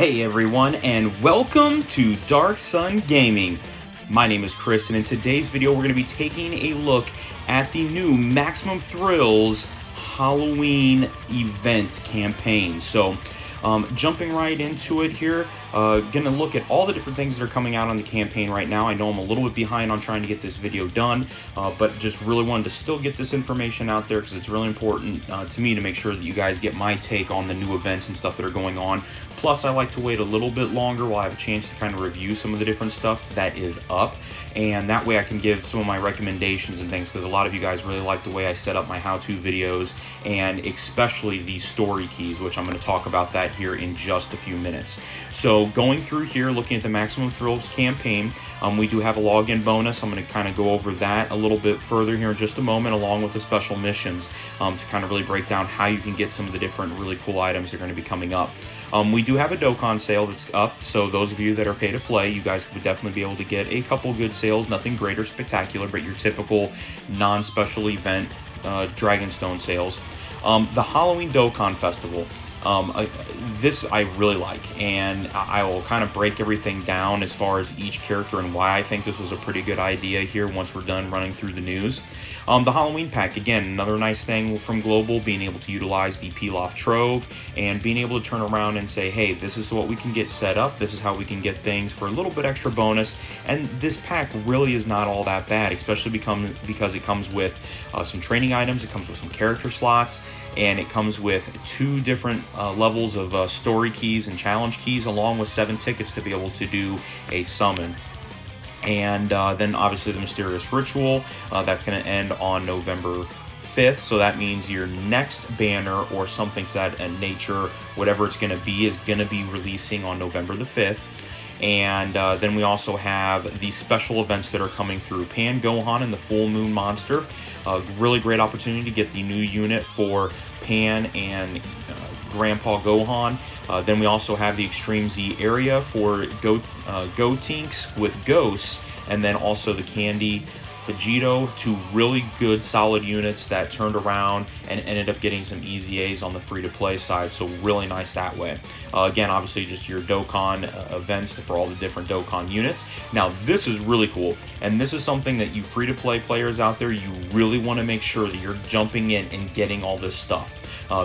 Hey everyone, and welcome to Darkson Gaming. My name is Chris, and in today's video we're going to be taking a look at the new Maximum Thrills Halloween event campaign. So, jumping right into it here, gonna look at all the different things that are coming out on the campaign right now. I know I'm a little bit behind on trying to get this video done, but just really wanted to still get this information out there because it's really important to me to make sure that you guys get my take on the new events and stuff that are going on. Plus, I like to wait a little bit longer while I have a chance to kind of review some of the different stuff that is up. And that way I can give some of my recommendations and things, because a lot of you guys really like the way I set up my how-to videos, and especially the story keys, which I'm going to talk about that here in just a few minutes. So going through here, looking at the Maximum Thrills campaign, we do have a login bonus. I'm going to kind of go over that a little bit further here in just a moment, along with the special missions, to kind of really break down how you can get some of the different really cool items that are going to be coming up. We do have a Dokkan sale that's up, so those of you that are pay to play, you guys would definitely be able to get a couple good sales, nothing great or spectacular, but your typical non-special event Dragonstone sales. The Halloween Dokkan Festival, this I really like, and I will kind of break everything down as far as each character and why I think this was a pretty good idea here once we're done running through the news. The Halloween pack, again, another nice thing from Global, being able to utilize the Peel-Off Trove and being able to turn around and say, hey, this is what we can get set up, this is how we can get things for a little bit extra bonus, and this pack really is not all that bad, especially because it comes with some training items, it comes with some character slots, and it comes with 2 different levels of story keys and challenge keys, along with 7 tickets to be able to do a summon. And then obviously the Mysterious Ritual, that's going to end on November 5th, so that means your next banner or something to that nature, whatever it's going to be, is going to be releasing on November the 5th. And then we also have the special events that are coming through. Pan Gohan and the Full Moon Monster, a really great opportunity to get the new unit for Pan and Grandpa Gohan. Then we also have the Extreme Z area for Gotenks with Ghosts, and then also the Candy Vegito, 2 really good solid units that turned around and ended up getting some easy A's on the free-to-play side, so really nice that way. Again, obviously just your Dokkan events for all the different Dokkan units. Now this is really cool, and this is something that you free-to-play players out there, you really want to make sure that you're jumping in and getting all this stuff.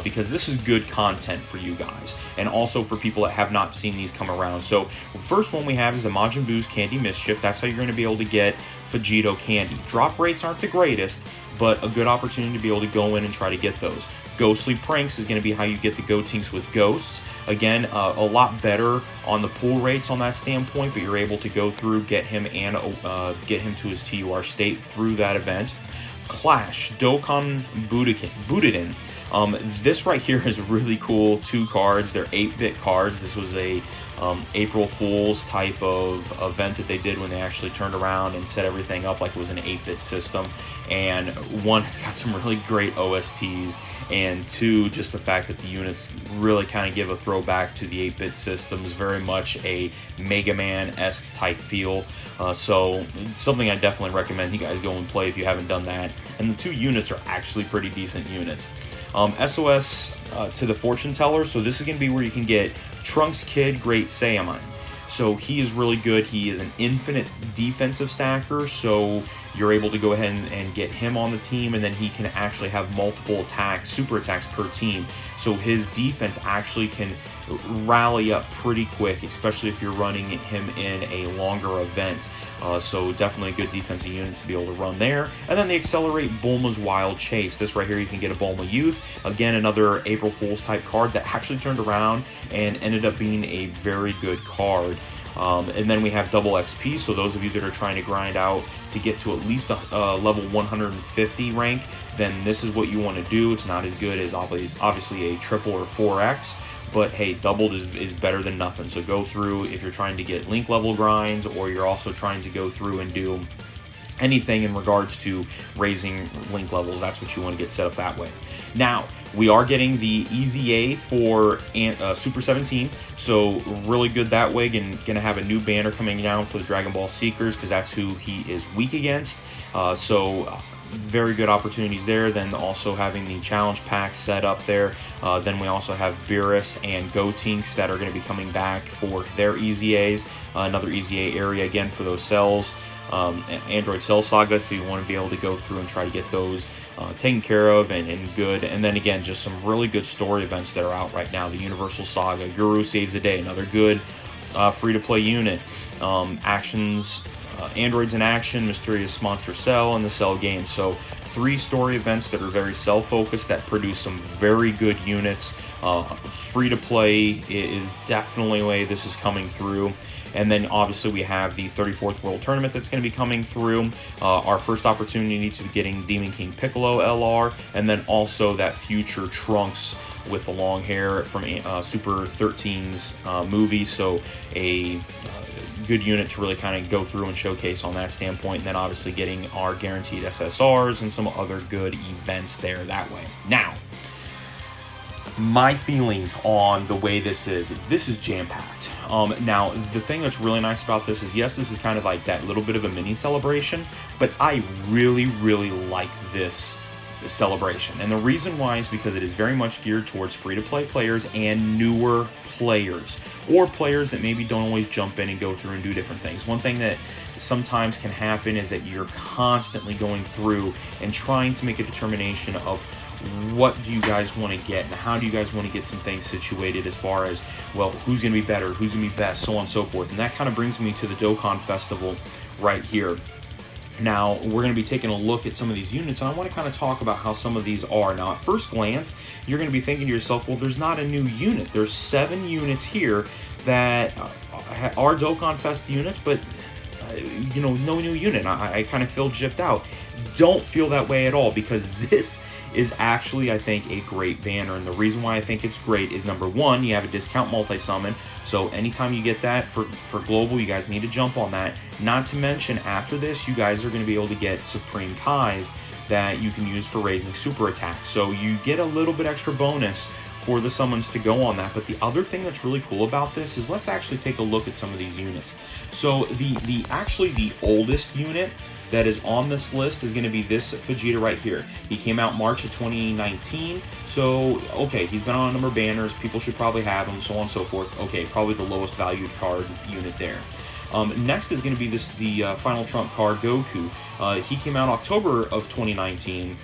Because this is good content for you guys, and also for people that have not seen these come around. So the first one we have is the Majin Buu's Candy Mischief. That's how you're going to be able to get Vegito candy. Drop rates aren't the greatest, but a good opportunity to be able to go in and try to get those. Ghostly Pranks is going to be how you get the Gotenks with Ghosts. Again, a lot better on the pull rates on that standpoint, but you're able to go through, get him and get him to his TUR state through that event. Clash Dokkan Budokan. This right here is really cool. 2 cards. They're 8-bit cards. This was a April Fool's type of event that they did when they actually turned around and set everything up like it was an 8-bit system. And 1, it's got some really great OSTs, and 2, just the fact that the units really kind of give a throwback to the 8-bit systems, very much a Mega Man-esque type feel. So something I definitely recommend you guys go and play if you haven't done that. And the 2 units are actually pretty decent units. SOS to the Fortune Teller. So this is going to be where you can get Trunks Kid Great Saiyan. So he is really good. He is an infinite defensive stacker, so you're able to go ahead and get him on the team, and then he can actually have multiple attacks, super attacks per team. So his defense actually can rally up pretty quick, especially if you're running him in a longer event. So definitely a good defensive unit to be able to run there. And then they accelerate Bulma's Wild Chase. This right here, you can get a Bulma Youth. Again, another April Fool's type card that actually turned around and ended up being a very good card. And then we have double XP, so those of you that are trying to grind out to get to at least a level 150 rank, then this is what you want to do. It's not as good as obviously a triple or 4X, but hey, doubled is better than nothing. So go through if you're trying to get link level grinds, or you're also trying to go through and do anything in regards to raising link levels. That's what you want to get set up that way. Now, we are getting the Easy A for Super 17, so really good that way. Gonna have a new banner coming down for the Dragon Ball Seekers, because that's who he is weak against. So very good opportunities there. Then also having the challenge pack set up there. Then we also have Beerus and Gotenks that are going to be coming back for their EZAs. Another EZA area again for those cells. Android Cell Saga, so you want to be able to go through and try to get those taken care of and good. And then again, just some really good story events that are out right now. The Universal Saga, Guru Saves the Day, another good free-to-play unit. Actions, Androids in Action, Mysterious Monster Cell, and the Cell game. So 3 story events that are very cell-focused that produce some very good units. Free-to-play is definitely the way this is coming through. And then obviously we have the 34th World Tournament that's going to be coming through. Our first opportunity to be getting Demon King Piccolo LR, and then also that future Trunks with the long hair from Super 13's movie. So a good unit to really kind of go through and showcase on that standpoint. And then obviously getting our guaranteed SSRs and some other good events there that way. Now, my feelings on the way this is jam-packed. Now, the thing that's really nice about this is, yes, this is kind of like that little bit of a mini celebration, but I really, really like this celebration. And the reason why is because it is very much geared towards free-to-play players and newer players, or players that maybe don't always jump in and go through and do different things. One thing that sometimes can happen is that you're constantly going through and trying to make a determination of what do you guys want to get and how do you guys want to get some things situated as far as, well, who's going to be better, who's going to be best, so on and so forth. And that kind of brings me to the Dokkan Festival right here. Now, we're going to be taking a look at some of these units, and I want to kind of talk about how some of these are. Now, at first glance, you're going to be thinking to yourself, well, there's not a new unit. There's 7 units here that are Dokkan Fest units, but, you know, no new unit. I kind of feel gypped out. Don't feel that way at all, because this is actually, I think, a great banner. And the reason why I think it's great is, number one, you have a discount multi-summon. So anytime you get that for global, you guys need to jump on that. Not to mention, after this, you guys are going to be able to get Supreme Kais that you can use for raising super attacks. So you get a little bit extra bonus for the summons to go on that. But the other thing that's really cool about this is, let's actually take a look at some of these units. So actually the oldest unit that is on this list is going to be this Vegeta right here. He came out March of 2019, so okay, he's been on a number of banners, people should probably have him, so on and so forth. Okay, probably the lowest valued card unit there. Next is going to be the final trump card, Goku. He came out October of 2019.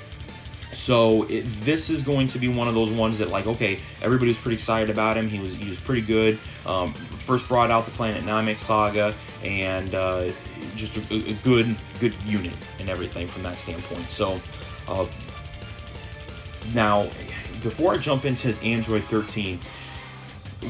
So this is going to be one of those ones that, like, okay, everybody's pretty excited about him. He was pretty good. First brought out the Planet Namek saga, and just a good unit and everything from that standpoint. So now, before I jump into Android 13,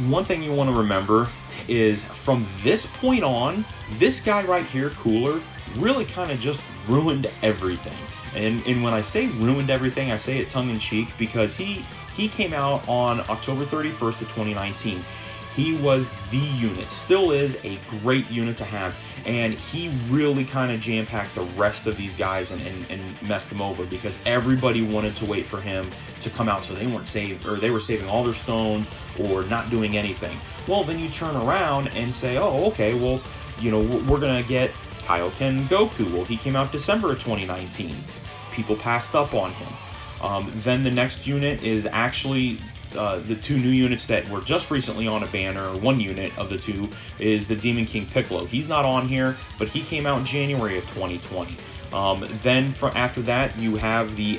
one thing you want to remember is, from this point on, this guy right here, Cooler, really kind of just ruined everything. And when I say ruined everything, I say it tongue-in-cheek, because he came out on October 31st of 2019. He was the unit, still is a great unit to have, and he really kind of jam-packed the rest of these guys and messed them over, because everybody wanted to wait for him to come out, so they weren't saved, or they were saving all their stones or not doing anything. Well, then you turn around and say, oh, okay, well, you know, we're gonna get Kaioken Goku. Well, he came out December of 2019. People passed up on him. Then the next unit is actually the 2 new units that were just recently on a banner, or 1 unit of the 2, is the Demon King Piccolo. He's not on here, but he came out in January of 2020. Then after that, you have the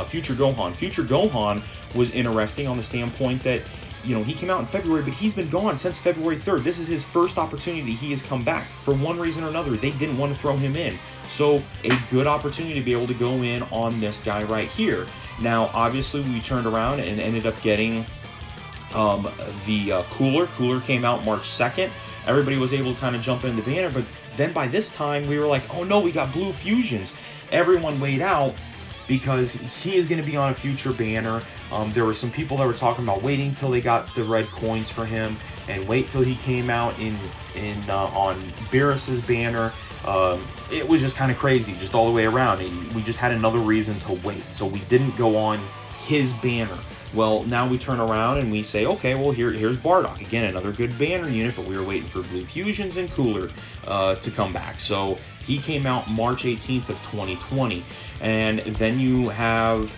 Future Gohan. Future Gohan was interesting on the standpoint that, you know, he came out in February, but he's been gone since February 3rd. This is his first opportunity. He has come back. For one reason or another, they didn't want to throw him in. So a good opportunity to be able to go in on this guy right here. Now, obviously, we turned around and ended up getting the Cooler. Cooler came out March 2nd. Everybody was able to kind of jump in the banner, but then by this time, we were like, oh no, we got Blue Fusions. Everyone weighed out, because he is going to be on a future banner. There were some people that were talking about waiting till they got the red coins for him, and wait till he came out on Beerus's banner. It was just kind of crazy, just all the way around. We just had another reason to wait, so we didn't go on his banner. Well, now we turn around and we say, okay, well, here's Bardock. Again, another good banner unit, but we were waiting for Blue Fusions and Cooler to come back. So he came out March 18th of 2020. And then you have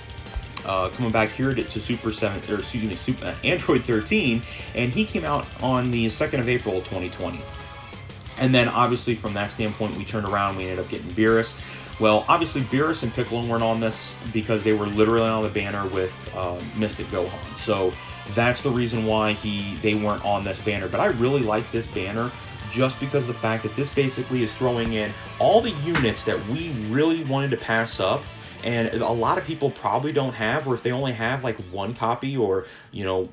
coming back here to Super 7, or excuse me, Android 13, and he came out on the 2nd of April of 2020. And then, obviously, from that standpoint, we turned around and we ended up getting Beerus. Well, obviously, Beerus and Piccolo weren't on this because they were literally on the banner with Mystic Gohan. So that's the reason why they weren't on this banner. But I really like this banner just because of the fact that this basically is throwing in all the units that we really wanted to pass up. And a lot of people probably don't have, or if they only have like one copy, or, you know,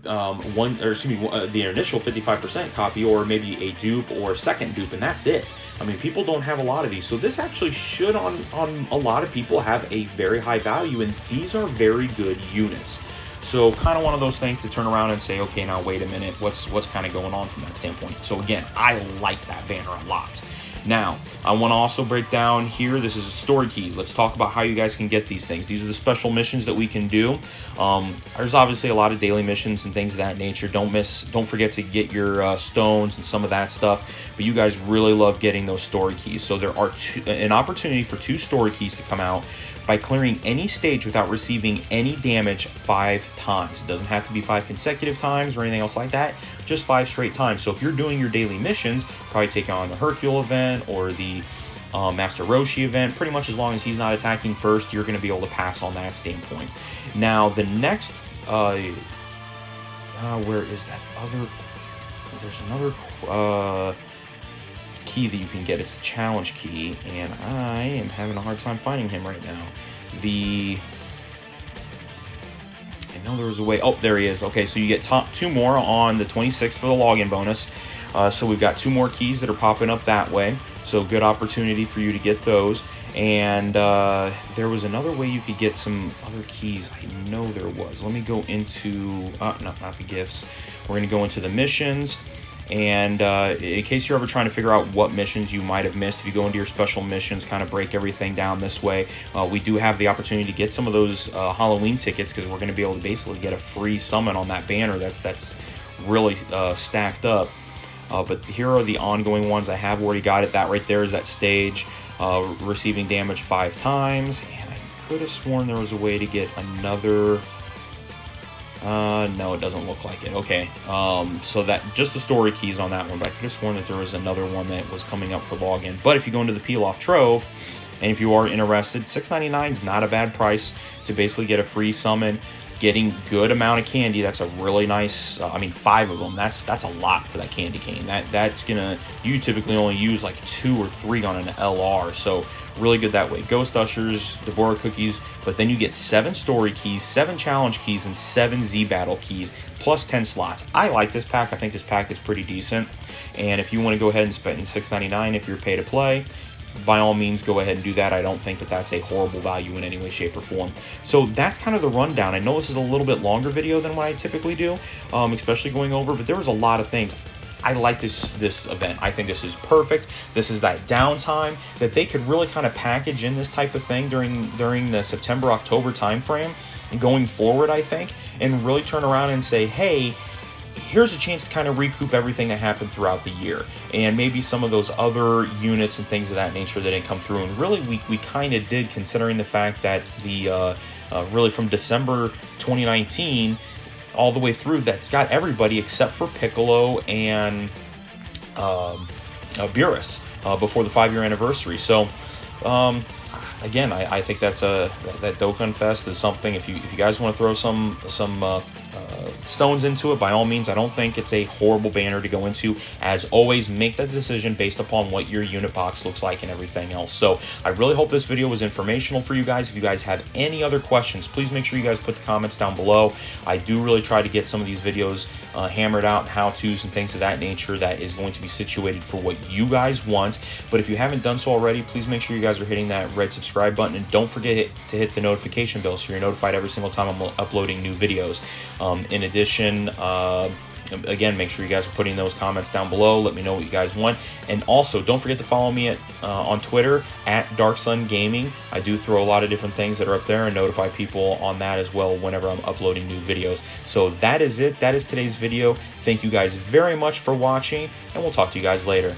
the initial 55% copy, or maybe a dupe or second dupe, and that's it. I mean, people don't have a lot of these, so this actually should on a lot of people have a very high value, and these are very good units. So kind of one of those things to turn around and say, okay, now wait a minute, what's kind of going on from that standpoint. So again, I like that banner a lot. Now, I want to also break down here, this is story keys. Let's talk about how you guys can get these things. These are the special missions that we can do. There's obviously a lot of daily missions and things of that nature. Don't forget to get your stones and some of that stuff. But you guys really love getting those story keys. So there are an opportunity for 2 story keys to come out by clearing any stage without receiving any damage 5 times. It doesn't have to be 5 consecutive times or anything else like that, just 5 straight times. So if you're doing your daily missions, probably taking on the Hercule event or the Master Roshi event, pretty much as long as he's not attacking first, you're going to be able to pass on that standpoint. Now, the next, where is that other, there's another key that you can get. It's a challenge key, and I am having a hard time finding him right now. I know there was a way. Oh, there he is. Okay, so you get 2 more on the 26th for the login bonus. So we've got 2 more keys that are popping up that way. So good opportunity for you to get those. And there was another way you could get some other keys. I know there was. Let me go into, not the gifts. We're going to go into the missions. And in case you're ever trying to figure out what missions you might have missed, if you go into your special missions, kind of break everything down this way, we do have the opportunity to get some of those Halloween tickets, because we're going to be able to basically get a free summon on that banner that's really stacked up. But here are the ongoing ones. I have already got it. That right there is that stage, receiving damage 5 times. And I could have sworn there was a way to get another... no, it doesn't look like it. Okay, so that just the story keys on that one, but I could have sworn that there was another one that was coming up for login. But if you go into the Peel-Off Trove, and if you are interested, $6.99 is not a bad price to basically get a free summon, getting good amount of candy. That's a really nice, 5 of them, that's a lot for that candy cane. That's gonna, you typically only use like 2 or 3 on an LR, so really good that way. Ghost Ushers, Deborah Cookies, but then you get 7 story keys, 7 challenge keys, and 7 Z battle keys, plus 10 slots. I like this pack. I think this pack is pretty decent. And if you want to go ahead and spend $6.99 if you're pay to play, by all means, go ahead and do that. I don't think that that's a horrible value in any way, shape, or form. So that's kind of the rundown. I know this is a little bit longer video than what I typically do, especially going over, but there was a lot of things. I like this event. I think this is perfect. This is that downtime that they could really kind of package in this type of thing during the September-October timeframe and going forward, I think, and really turn around and say, hey, here's a chance to kind of recoup everything that happened throughout the year, and maybe some of those other units and things of that nature that didn't come through. And really, we kind of did, considering the fact that the really from December 2019 all the way through, that's got everybody except for Piccolo and Beerus before the 5-year anniversary. So again, I think that Dokkan Fest is something. If you guys want to throw some stones into it, by all means. I don't think it's a horrible banner to go into. As always, make that decision based upon what your unit box looks like and everything else. So I really hope this video was informational for you guys. If you guys have any other questions, please make sure you guys put the comments down below. I do really try to get some of these videos hammered out, how-tos and things of that nature, that is going to be situated for what you guys want. But if you haven't done so already, please make sure you guys are hitting that red subscribe button, and don't forget to hit the notification bell so you're notified every single time I'm uploading new videos. In addition, Again, make sure you guys are putting those comments down below. Let me know what you guys want. And also, don't forget to follow me on Twitter at Darkson Gaming. I do throw a lot of different things that are up there and notify people on that as well whenever I'm uploading new videos. So that is it. That is today's video. Thank you guys very much for watching, and we'll talk to you guys later.